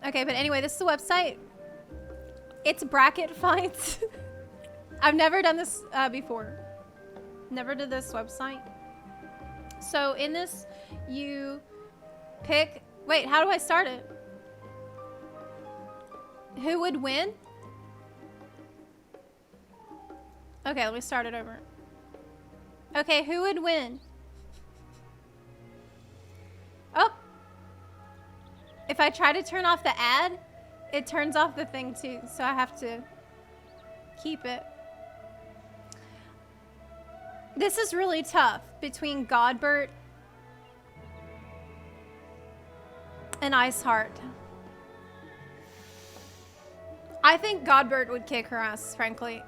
Okay, but anyway, this is the website. It's bracket fights. I've never done this before. Never did this website. So in this, you pick... Wait, how do I start it? Who would win? Okay, let me start it over. Okay, who would win? Oh. If I try to turn off the ad, it turns off the thing too, so I have to keep it. This is really tough between Godbert and Iceheart. I think Godbert would kick her ass, frankly.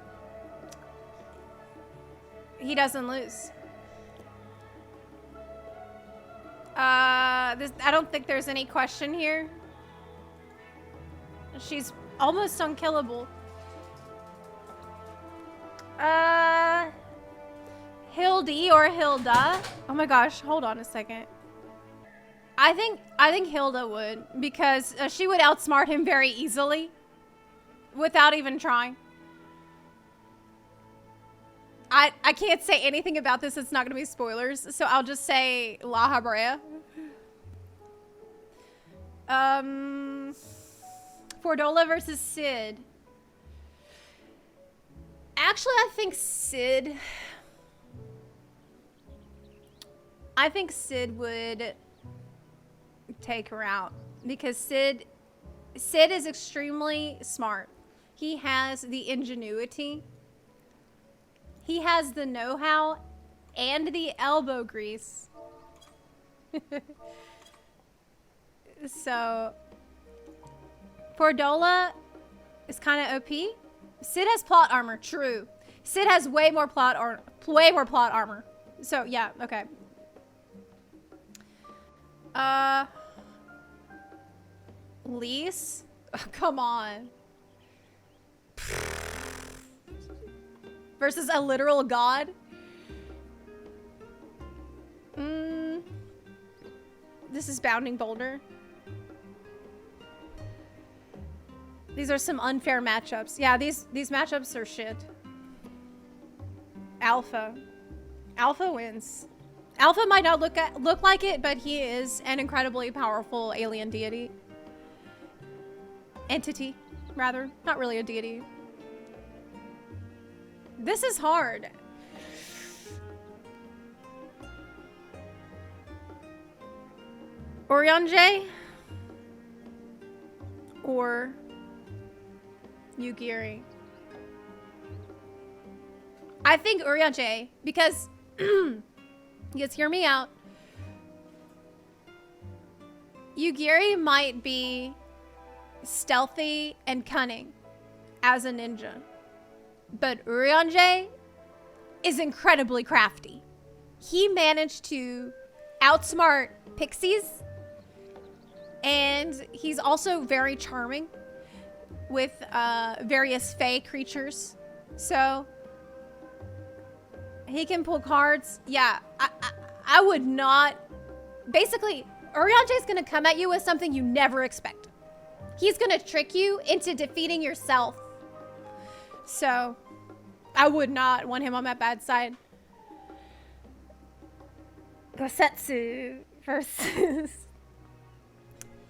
He doesn't lose. I don't think there's any question here. She's almost unkillable. Hildy or Hilda? Oh my gosh, hold on a second. I think Hilda would, because she would outsmart him very easily without even trying. I can't say anything about this. It's not going to be spoilers. So I'll just say La Habrea. Fordola versus Sid. Actually, I think Sid would take her out. Because Sid is extremely smart. He has the ingenuity. He has the know-how and the elbow grease. So, Fordola is kind of OP. Sid has plot armor, true. Sid has way more plot armor. So, yeah, okay. Lise? Oh, come on. Versus a literal god? This is Bounding Boulder. These are some unfair matchups. Yeah, these matchups are shit. Alpha. Alpha wins. Alpha might not look like it, but he is an incredibly powerful alien deity. Entity, rather. Not really a deity. This is hard. Urianger or Yugiri. I think Urianger, because you guys hear me out. Yugiri might be stealthy and cunning as a ninja. But Urianger is incredibly crafty. He managed to outsmart pixies, and he's also very charming with various fae creatures. So he can pull cards. Yeah, I would not. Basically, Urianger is going to come at you with something you never expect. He's going to trick you into defeating yourself. So, I would not want him on my bad side. Gosetsu versus...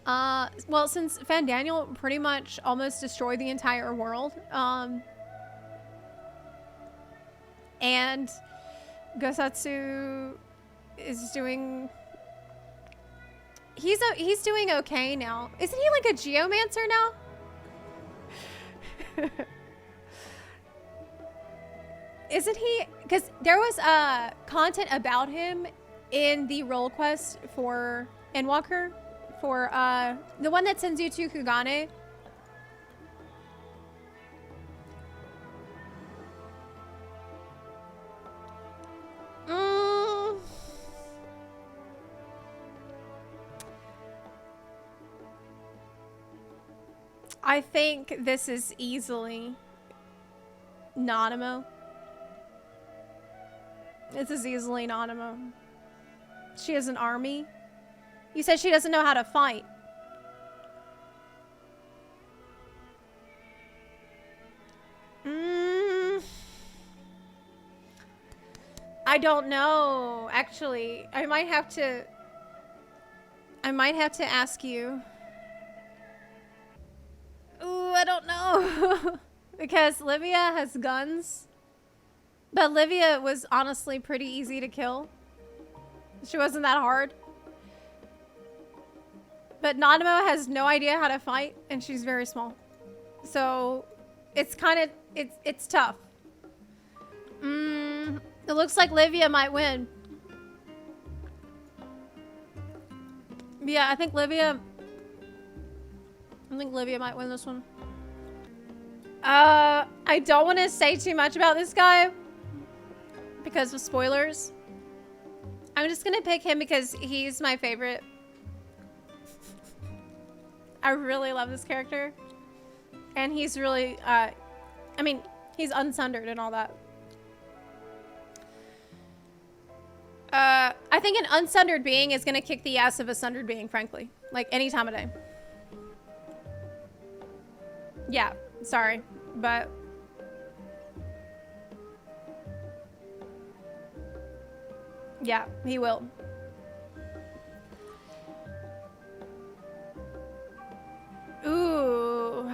well, since Fandaniel pretty much almost destroyed the entire world, and Gosetsu is doing... He's doing okay now. Isn't he like a geomancer now? Isn't he? Because there was content about him in the role quest for Endwalker, for the one that sends you to Kugane. I think this is easily Nanamo. This is easily Nanamo. She has an army. You said she doesn't know how to fight. I don't know, actually. I might have to ask you. Ooh, I don't know. Because Livia has guns. But Livia was honestly pretty easy to kill. She wasn't that hard. But Nanamo has no idea how to fight, and she's very small. So, it's kind of, it's tough. It looks like Livia might win. Yeah, I think Livia might win this one. I don't want to say too much about this guy because of spoilers. I'm just gonna pick him because he's my favorite. I really love this character. And he's really, I mean, he's unsundered and all that. I think an unsundered being is gonna kick the ass of a sundered being, frankly. Like, any time of day. Yeah, sorry, but... yeah, he will. Ooh.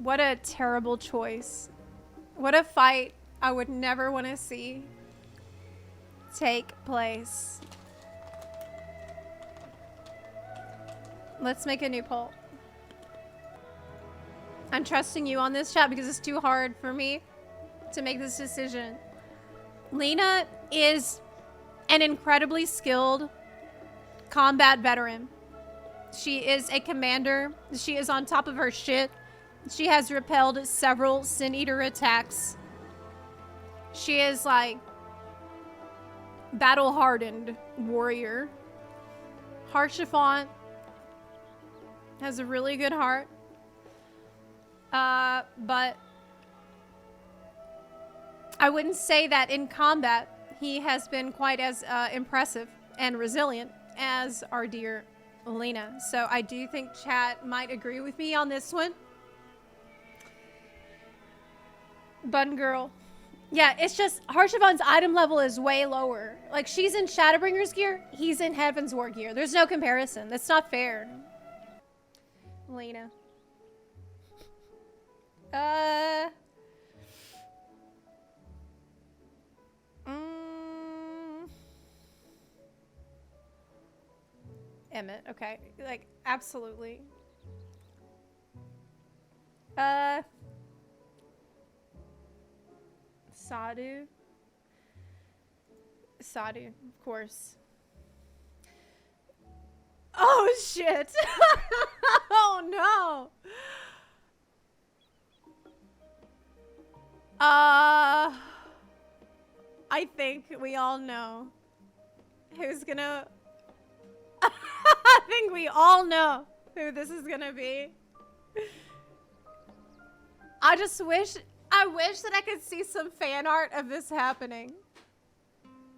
What a terrible choice. What a fight I would never want to see take place. Let's make a new poll. I'm trusting you on this, chat, because it's too hard for me to make this decision. Lena is an incredibly skilled combat veteran. She is a commander. She is on top of her shit. She has repelled several Sin Eater attacks. She is like battle-hardened warrior. Harshafont has a really good heart. But I wouldn't say that in combat he has been quite as impressive and resilient as our dear Lena. So I do think chat might agree with me on this one. Bun girl. Yeah, it's just Harshavon's item level is way lower. Like, she's in Shadowbringer's gear, he's in Heaven's War gear. There's no comparison. That's not fair. Lena. Emmett, okay. Like, absolutely. Sadu. Sadu, of course. Oh, shit. Oh, no. I think we all know who's gonna... I think we all know who this is gonna be. I wish that I could see some fan art of this happening.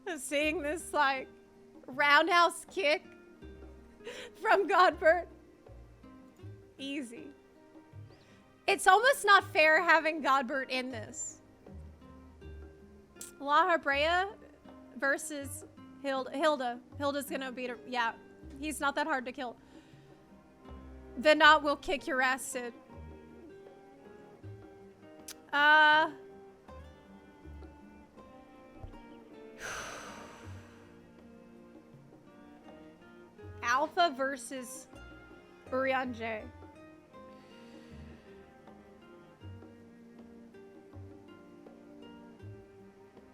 Of seeing this, like, roundhouse kick from Godbert. Easy. It's almost not fair having Godbert in this. La Habrea versus Hilda. Hilda's gonna beat her. Yeah, he's not that hard to kill. The Knot will kick your ass, Sid. Alpha versus Urian J.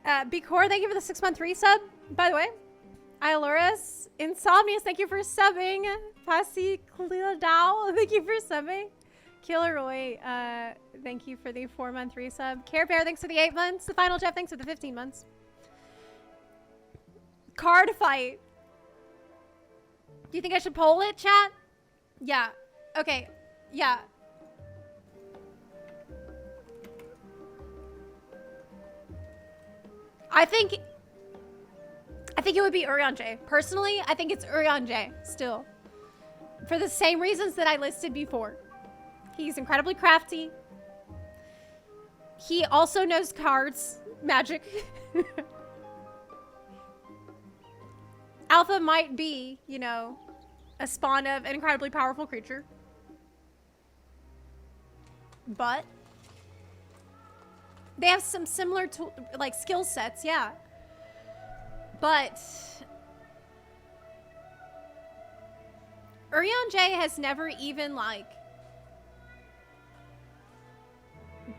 Bcor, thank you for the 6-month resub, by the way. Iloris, Insomnius, thank you for subbing. Pasi Klidao, thank you for subbing. Killeroy, thank you for the 4-month resub. Care Bear, thanks for the 8 months. The Final Jeff, thanks for the 15 months. Card fight. Do you think I should poll it, chat? Yeah. Okay. Yeah. I think it would be Urian J. Personally, I think it's Urian J still. For the same reasons that I listed before. He's incredibly crafty. He also knows cards, magic. Alpha might be, you know, a spawn of an incredibly powerful creature. But they have some similar like skill sets, yeah. But Urion J has never even like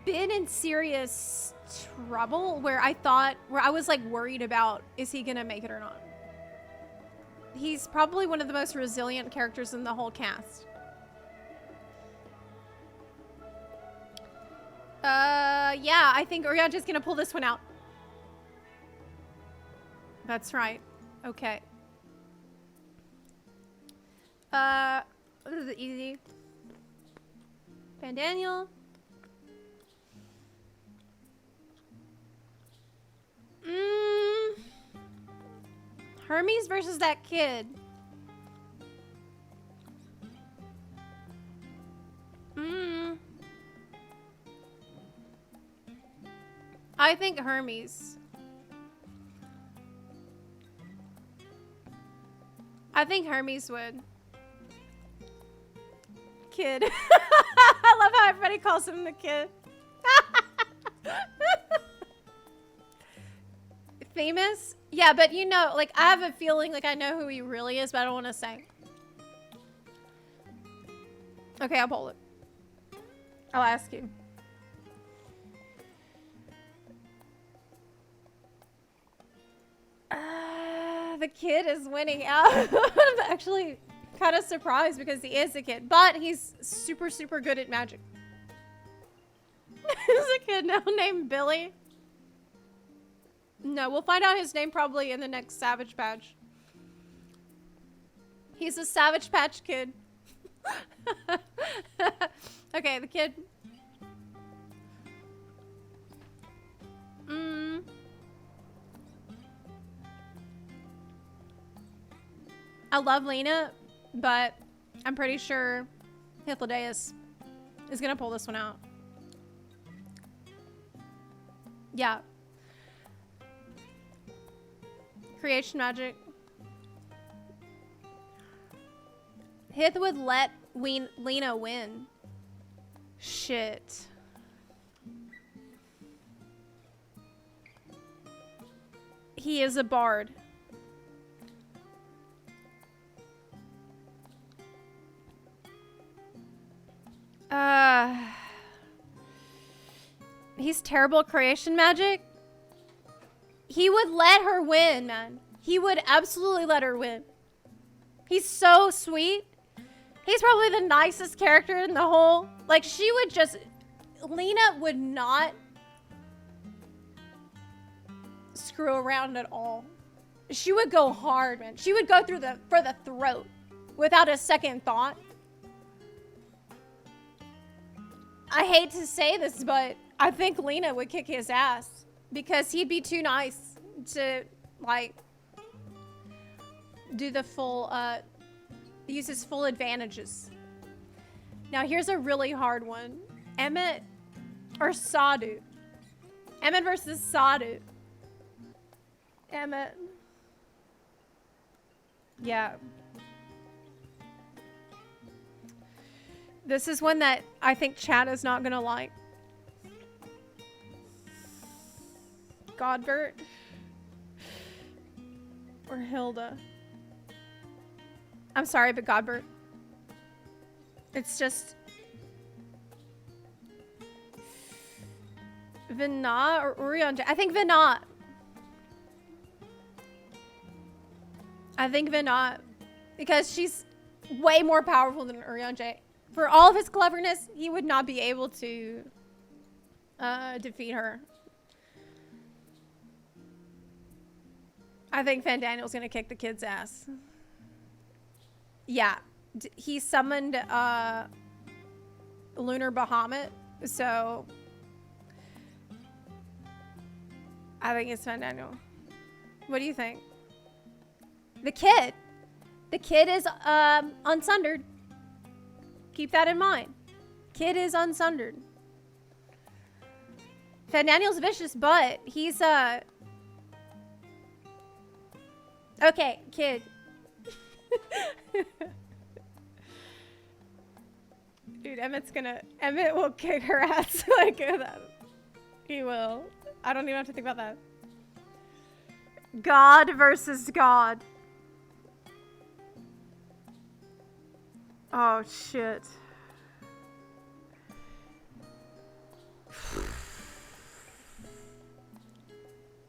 been in serious trouble where I was like worried about, is he gonna make it or not? He's probably one of the most resilient characters in the whole cast. Yeah, I think Urion J's gonna pull this one out. That's right. Okay. This is easy. Van Daniel. Hermes versus that kid. I think Hermes. I think Hermes would. Kid. I love how everybody calls him the kid. Famous? Yeah, but you know, like, I have a feeling like I know who he really is, but I don't want to say. Okay, I'll pull it. I'll ask you. The kid is winning out. I'm actually kind of surprised because he is a kid, but he's super, super good at magic. There's a kid now named Billy. No, we'll find out his name probably in the next Savage Patch. He's a Savage Patch kid. Okay, the kid. I love Lena, but I'm pretty sure Hythlodaeus is gonna pull this one out. Yeah. Creation magic. Hyth would let Lena win. Shit. He is a bard. He's terrible at creation magic. He would let her win, man. He would absolutely let her win. He's so sweet. He's probably the nicest character in the whole... Like, she would just... Lena would not screw around at all. She would go hard, man. She would go through for the throat without a second thought. I hate to say this, but I think Lena would kick his ass because he'd be too nice to, like, do the full, use his full advantages. Now, here's a really hard one. Emmett or Sadu? Emmett versus Sadu. Emmett. Yeah. This is one that I think chat is not gonna like. Godbert or Hilda. I'm sorry, but Godbert. It's just Vina or Urion. I think Vina. I think Vina, because she's way more powerful than Urion J. For all of his cleverness, he would not be able to defeat her. I think Fandaniel's gonna kick the kid's ass. Yeah, he summoned Lunar Bahamut, so I think it's Fandaniel. What do you think? The kid is unsundered. Keep that in mind. Kid is unsundered. Daniel's vicious, but he's okay, kid. Dude, Emmett will kick her ass like that. He will. I don't even have to think about that. God versus God. Oh, shit.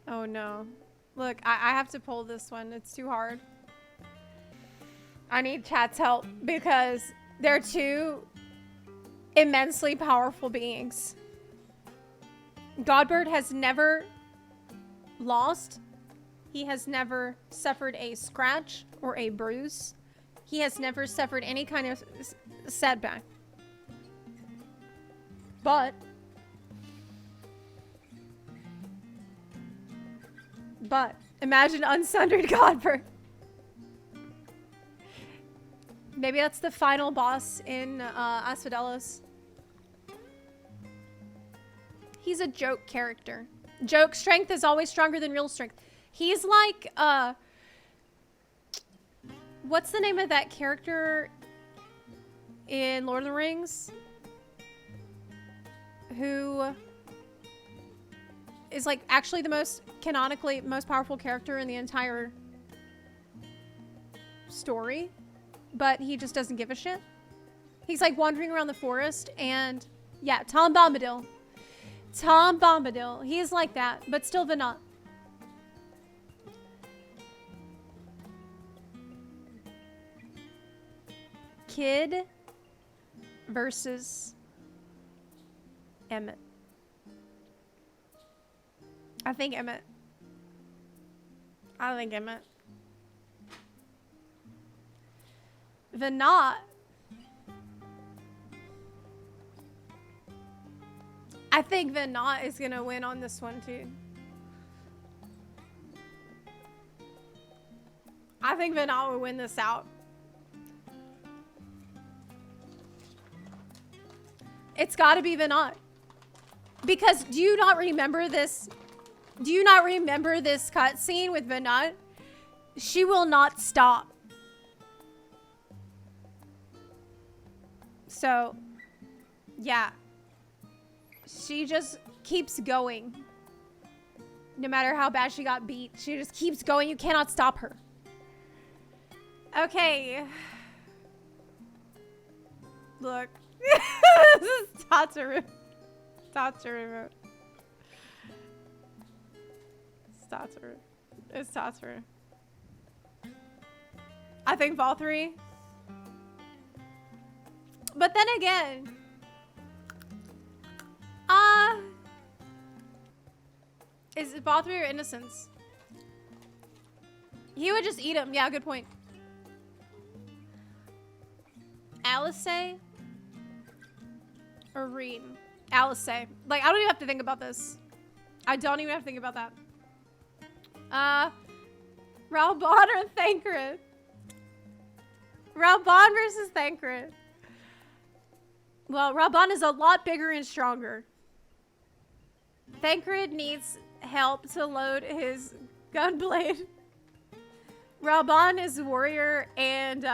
Oh, no. Look, I have to pull this one. It's too hard. I need chat's help because they're two immensely powerful beings. Godbird has never lost. He has never suffered a scratch or a bruise. He has never suffered any kind of setback. But imagine unsundered Godbird. Maybe that's the final boss in Asphodelos. He's a joke character. Joke strength is always stronger than real strength. He's like, what's the name of that character in Lord of the Rings? Who is like actually the canonically most powerful character in the entire story, but he just doesn't give a shit. He's like wandering around the forest and yeah, Tom Bombadil. Tom Bombadil. He's like that, but still Venat. Kid versus Emmett. I think Emmett. Venat. I think Venat is gonna win on this one too. I think Venat will win this out. It's gotta be Venat. Because do you not remember this? Do you not remember this cutscene with Venat? She will not stop. So, yeah. She just keeps going. No matter how bad she got beat, she just keeps going. You cannot stop her. Okay. Look. This is Tataru. Tataru. It's Tataru. I think Valkyrie. But then again, is it Valkyrie or Innocence? He would just eat him. Yeah, good point. Alice or Reed? Alice. Like, I don't even have to think about this. I don't even have to think about that. Raubon or Thancred? Raubon versus Thancred. Well, Raubon is a lot bigger and stronger. Thancred needs help to load his gunblade. Raubon is warrior and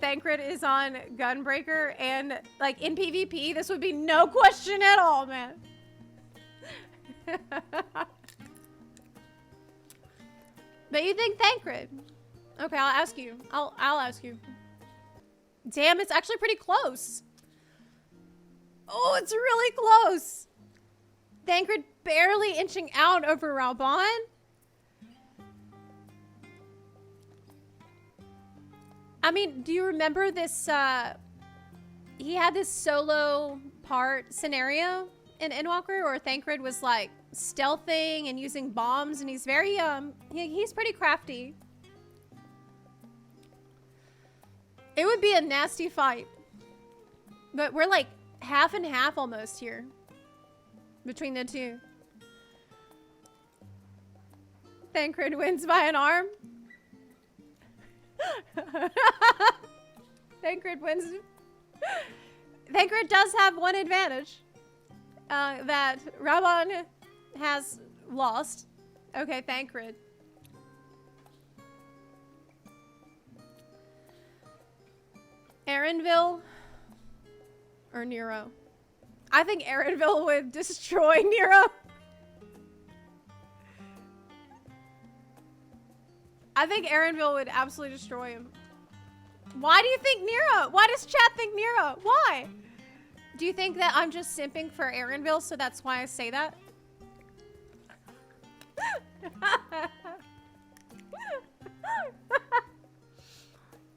Thancred is on gunbreaker, and like in PvP, this would be no question at all, man. But you think Thancred? Okay, I'll ask you. I'll ask you. Damn, it's actually pretty close. Oh, it's really close. Thancred barely inching out over Raubon. I mean, do you remember this, he had this solo part scenario in Endwalker where Thancred was like stealthing and using bombs, and he's very, he's pretty crafty. It would be a nasty fight. But we're like half and half almost here between the two. Thancred wins by an arm. Thancred wins Thancred does have one advantage that Raban has lost. Okay, Thancred. Aaronville or Nero? I think Aaronville would destroy Nero. I think Aaronville would absolutely destroy him. Why do you think Nero? Why does chat think Nero? Why? Do you think that I'm just simping for Aaronville, so that's why I say that?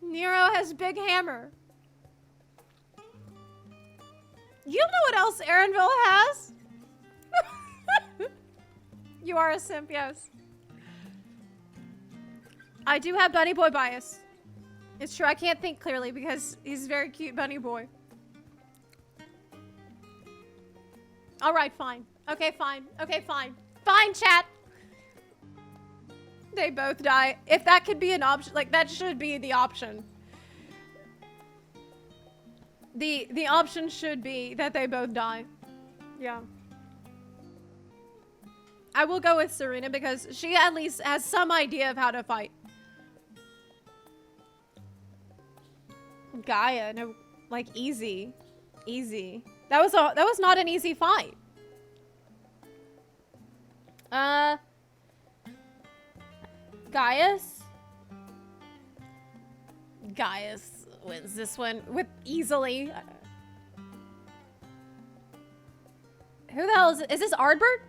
Nero has big hammer. You don't know what else Aaronville has? You are a simp, yes. I do have bunny boy bias. It's true, I can't think clearly because he's a very cute bunny boy. All right, fine. Okay, fine. Okay, fine. Fine, chat. They both die. If that could be an option, like that should be the option. The option should be that they both die. Yeah. I will go with Serena because she at least has some idea of how to fight. Gaia, no, like easy. Easy. That was not an easy fight. Gaius? Gaius wins this one with easily. Who the hell is it? Is this Ardbert?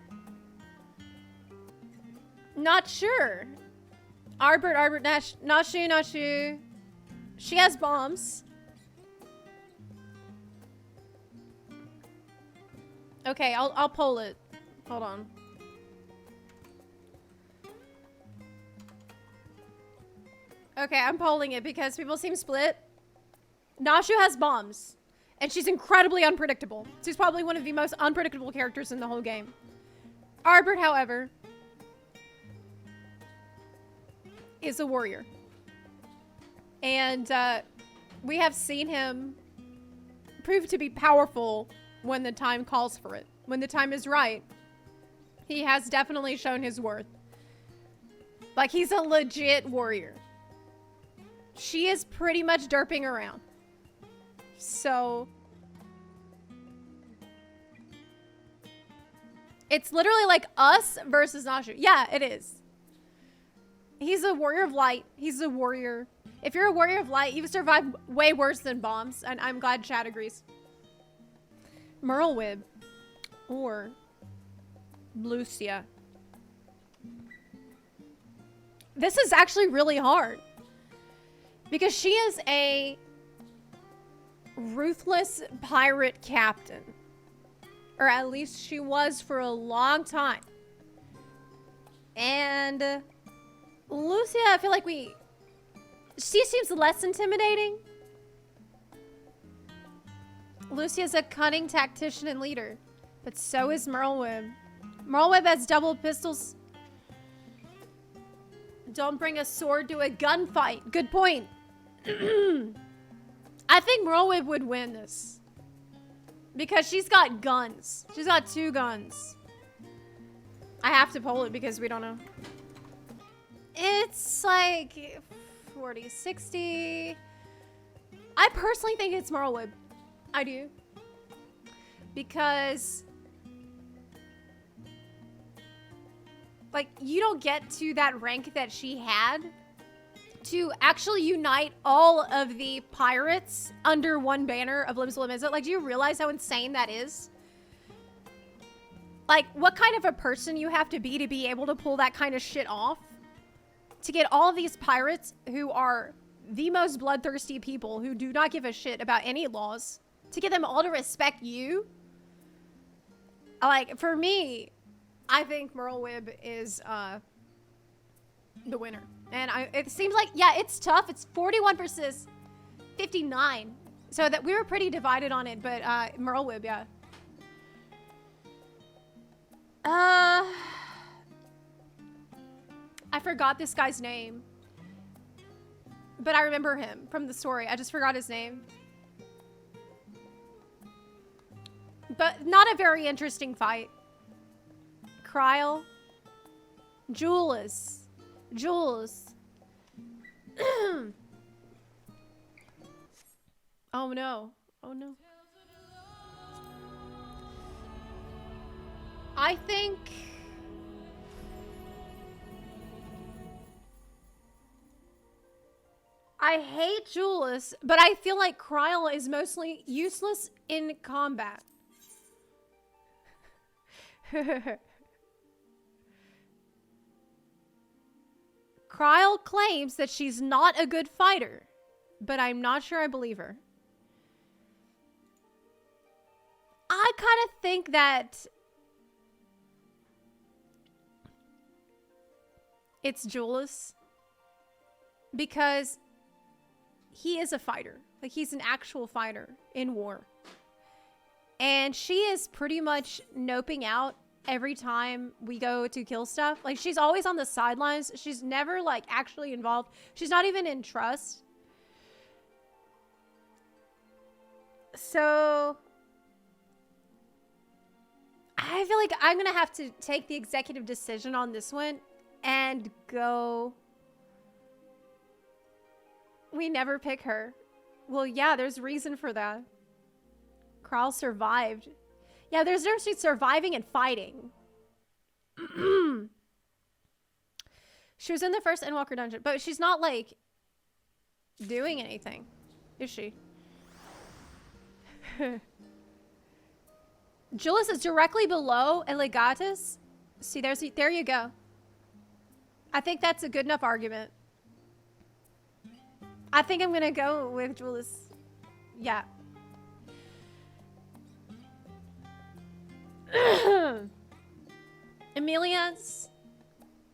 Not sure. Ardbert, Nashu. She has bombs. Okay, I'll poll it. Hold on. Okay, I'm polling it because people seem split. Nashu has bombs, and she's incredibly unpredictable. She's probably one of the most unpredictable characters in the whole game. Ardbert, however, is a warrior. And we have seen him prove to be powerful when the time calls for it. When the time is right, he has definitely shown his worth. Like, he's a legit warrior. She is pretty much derping around. So it's literally like us versus Nashu. Yeah, it is. He's a warrior of light. He's a warrior. If you're a warrior of light, you've survived way worse than bombs. And I'm glad Chad agrees. Merlewib or Lucia. This is actually really hard. Because she is a ruthless pirate captain. Or at least she was for a long time. And Lucia, I feel like she seems less intimidating. Lucia's a cunning tactician and leader. But so is Merlewib. Merlewib has double pistols. Don't bring a sword to a gunfight. Good point. I think Merlewib would win this. Because she's got guns. She's got 2 guns. I have to poll it because we don't know. It's like 40, 60. I personally think it's Merlewib. I do. Because like, you don't get to that rank that she had to actually unite all of the pirates under one banner of Limsa Limizza. Like, do you realize how insane that is? Like, what kind of a person you have to be able to pull that kind of shit off? To get all of these pirates who are the most bloodthirsty people who do not give a shit about any laws, to get them all to respect you? Like, for me, I think Merlewib is the winner. And it seems like, yeah, it's tough. It's 41 versus 59. So that we were pretty divided on it, but Merlewib, yeah. I forgot this guy's name. But I remember him from the story. I just forgot his name. But not a very interesting fight. Kryl. Jules. Jules. Oh no. Oh no. I think... I hate Jules, but I feel like Kryl is mostly useless in combat. Kryl claims that she's not a good fighter, but I'm not sure I believe her. I kind of think that it's Jules because he is a fighter. Like, he's an actual fighter in war. And she is pretty much noping out every time we go to kill stuff. Like, she's always on the sidelines. She's never, like, actually involved. She's not even in trust. So I feel like I'm going to have to take the executive decision on this one and go... We never pick her. Well, yeah, there's reason for that. Kryl survived. Yeah, there's difference between surviving and fighting. She was in the first Endwalker dungeon, but she's not, like, doing anything, is she? Jules is directly below Elegatus. See, there you go. I think that's a good enough argument. I think I'm gonna go with Jules. Yeah. Emilia's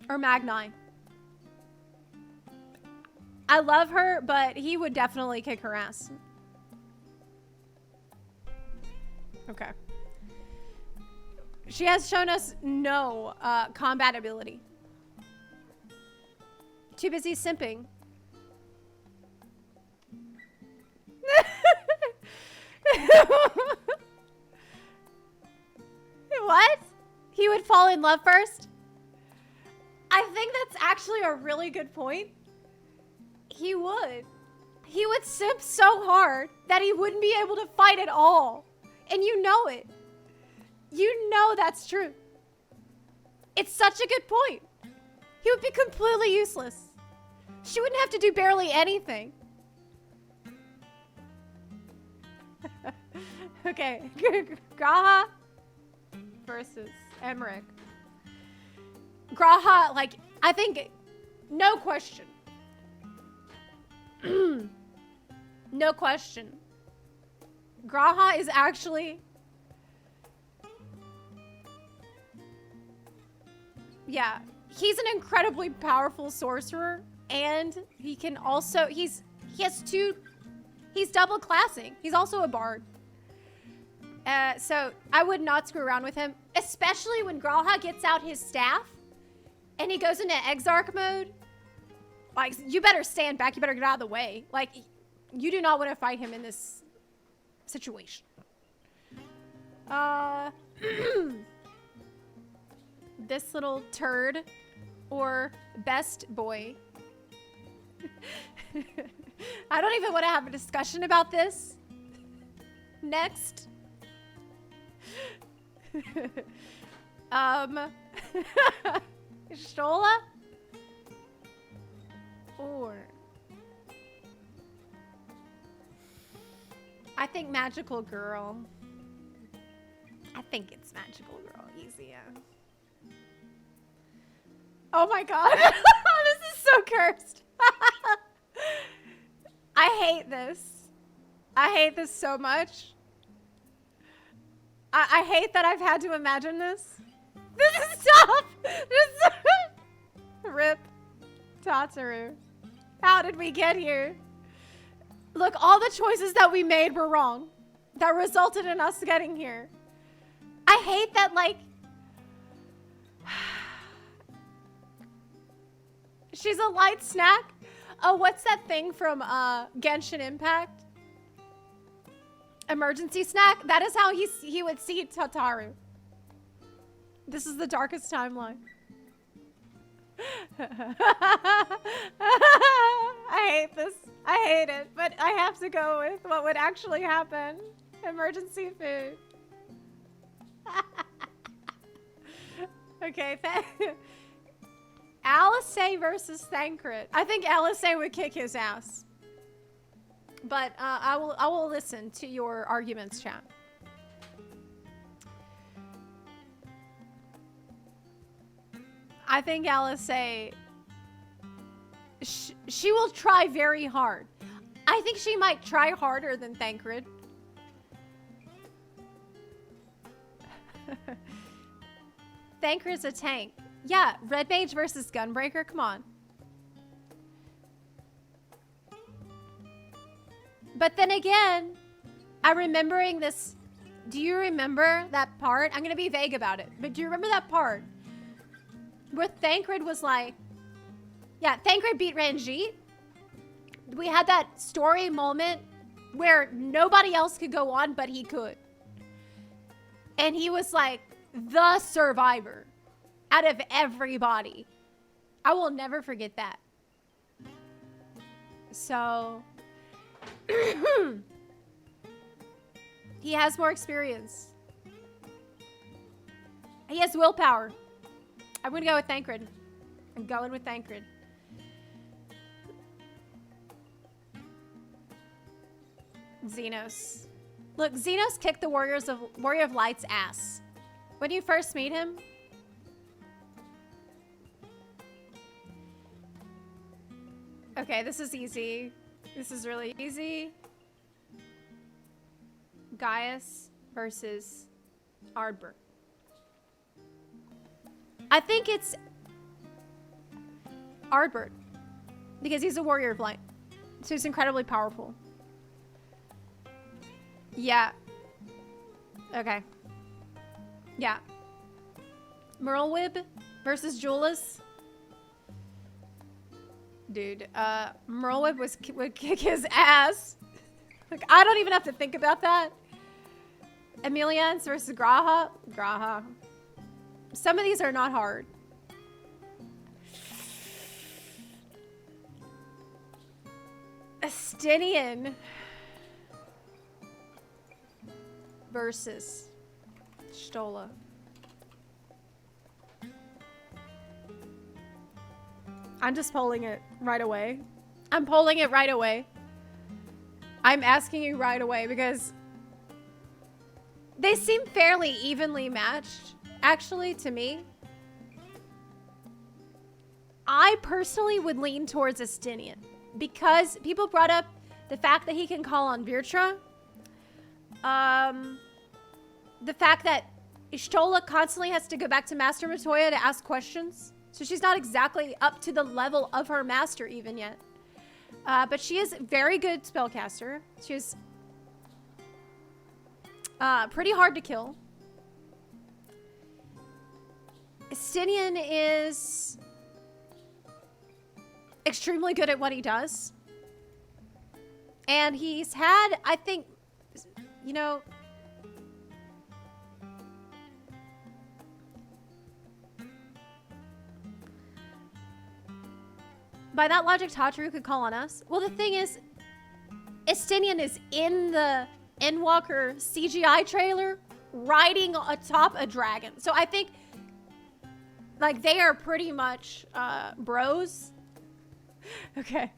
or Magni. I love her, but he would definitely kick her ass. Okay. She has shown us no combat ability. Too busy simping. What? He would fall in love first? I think that's actually a really good point. He would. He would simp so hard that he wouldn't be able to fight at all. And you know it. You know that's true. It's such a good point. He would be completely useless. She wouldn't have to do barely anything. Okay. Graha versus Emmerich. Graha, like, I think, no question. No question. Graha is actually... Yeah. He's an incredibly powerful sorcerer, and he can also... He's double classing. He's also a bard. So I would not screw around with him, especially when Graha gets out his staff and he goes into Exarch mode. Like, you better stand back. You better get out of the way. Like, you do not want to fight him in this situation. This little turd or best boy. I don't even want to have a discussion about this. Next. Stola? Or I think Magical Girl. I think it's Magical Girl. Easy, yeah. Oh my god. This is so cursed. I hate this. I hate this so much. I hate that I've had to imagine this. This is tough. Rip. Tatsuru. How did we get here? Look, all the choices that we made were wrong. That resulted in us getting here. I hate that, like... She's a light snack. Oh, what's that thing from Genshin Impact? Emergency snack? That is how he would see Tataru. This is the darkest timeline. I hate this. I hate it, but I have to go with what would actually happen. Emergency food. Okay, Alice versus Thancred. I think Alice would kick his ass. But I will listen to your arguments, chat. I think Alice, she will try very hard. I think she might try harder than Thancred. Thancred's a tank. Yeah, Red Mage versus Gunbreaker, come on. But then again, I'm remembering this. Do you remember that part? I'm going to be vague about it, but do you remember that part where Thancred was like, yeah, Thancred beat Ranjit? We had that story moment where nobody else could go on, but he could. And he was like the survivor out of everybody. I will never forget that. So he has more experience. He has willpower. I'm gonna go with Thancred. I'm going with Thancred. Xenos. Look, Xenos kicked the Warrior of Light's ass. When you first meet him, okay, this is easy. This is really easy. Gaius versus Ardbert. I think it's Ardbert because he's a Warrior of Light. So he's incredibly powerful. Yeah. Okay. Yeah. Merlwib versus Julius. Dude, Merlwib would kick his ass. Like, I don't even have to think about that. Emilians versus Graha. Graha. Some of these are not hard. Estinian versus Stola. I'm just polling it right away. I'm polling it right away. I'm asking you right away because they seem fairly evenly matched, actually, to me. I personally would lean towards Estinian because people brought up the fact that he can call on Virtra. The fact that Stola constantly has to go back to Master Matoya to ask questions. So she's not exactly up to the level of her master even yet. But she is a very good spellcaster. She's pretty hard to kill. Estinian is extremely good at what he does. And he's had, I think, you know, by that logic, Tataru could call on us. Well, the thing is, Estinian is in the Endwalker CGI trailer riding atop a dragon. So I think, like, they are pretty much bros. Okay.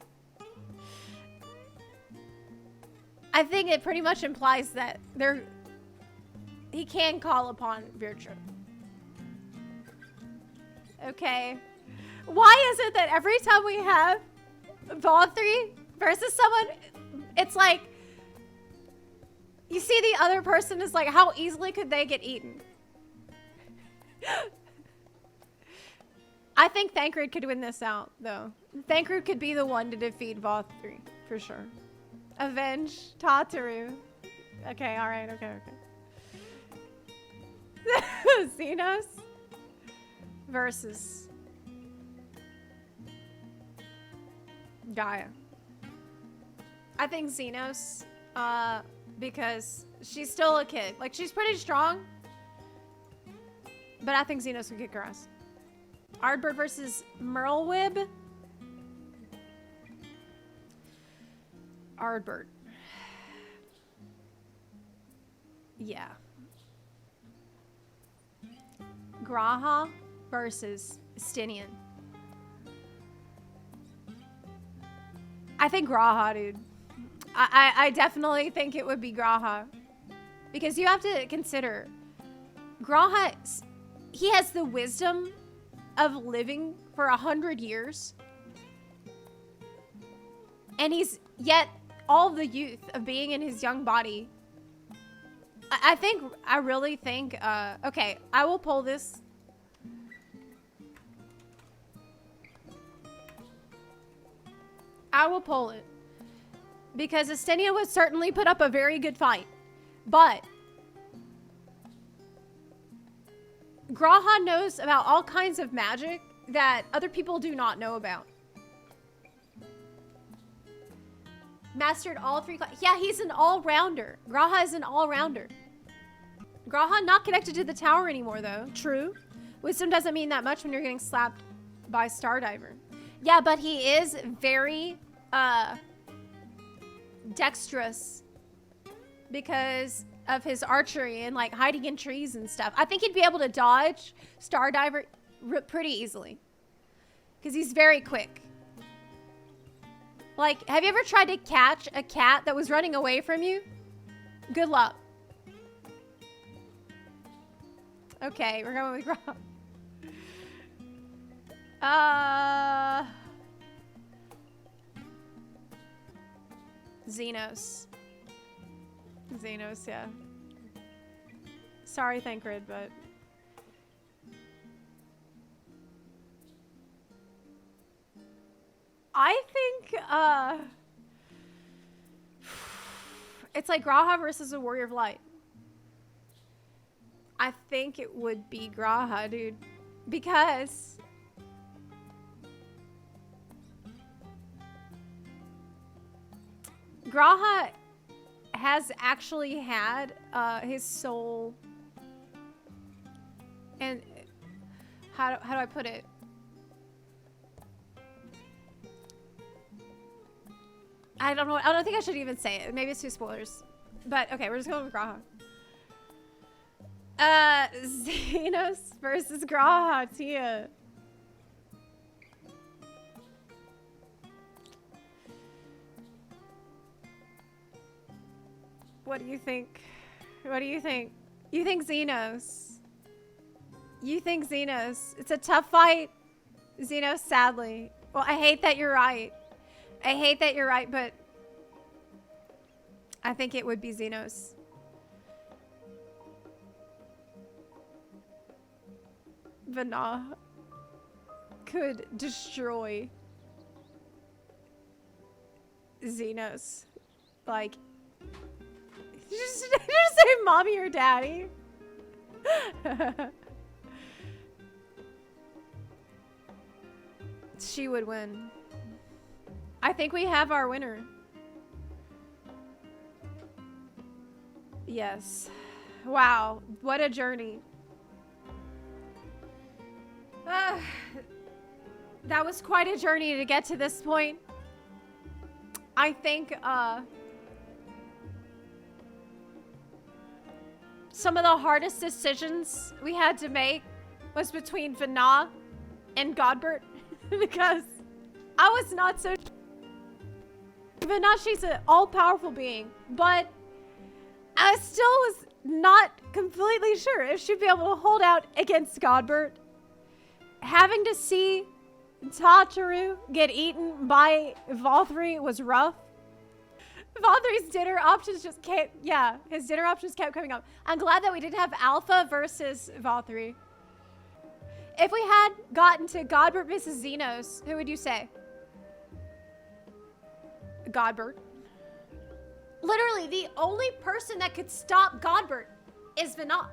I think it pretty much implies that he can call upon Virtue. Okay. Why is it that every time we have Valtteri versus someone, it's like, you see the other person is like, how easily could they get eaten? I think Thancred could win this out, though. Thancred could be the one to defeat Valtteri, for sure. Avenge Tataru. Okay, alright, okay. Xenos versus Gaia. I think Xenos because she's still a kid. Like, she's pretty strong, but I think Xenos would kick her ass. Ardbird versus Merlewib. Ardbird. Yeah. Graha versus Stinian. I think Graha, dude. I definitely think it would be Graha. Because you have to consider, Graha, he has the wisdom of living for 100 years. And he's yet all the youth of being in his young body. I really think, okay, I will pull this. I will pull it. Because Estenia would certainly put up a very good fight. But Graha knows about all kinds of magic that other people do not know about. Mastered all 3 classes. Yeah, he's an all-rounder. Graha is an all-rounder. Graha not connected to the tower anymore, though. True. Wisdom doesn't mean that much when you're getting slapped by Stardiver. Yeah, but he is very dexterous because of his archery and like hiding in trees and stuff. I think he'd be able to dodge Stardiver pretty easily because he's very quick. Like, have you ever tried to catch a cat that was running away from you? Good luck. Okay, we're going with Graha. Xenos. Xenos, yeah. Sorry, Thancred, but... I think, it's like Graha versus a Warrior of Light. I think it would be Graha, dude. Because... Graha has actually had his soul, and how do I put it? I don't know. I don't think I should even say it. Maybe it's too spoilers. But okay, we're just going with Graha. Xenos versus Graha, Tia. What do you think? What do you think? You think Xenos. You think Xenos. It's a tough fight, Xenos, sadly. Well, I hate that you're right. I hate that you're right, but I think it would be Xenos. Vana could destroy Xenos. Like, just say mommy or daddy. She would win. I think we have our winner. Yes. Wow. What a journey. That was quite a journey to get to this point. I think some of the hardest decisions we had to make was between Vana and Godbert because I was not so Vana, she's an all-powerful being, but I still was not completely sure if she'd be able to hold out against Godbert. Having to see Tataru get eaten by Valtteri was rough. Valtteri's dinner options just kept, yeah, his dinner options kept coming up. I'm glad that we didn't have Alpha versus Valtteri. If we had gotten to Godbert versus Xenos, who would you say? Godbert. Literally, the only person that could stop Godbert is Vana.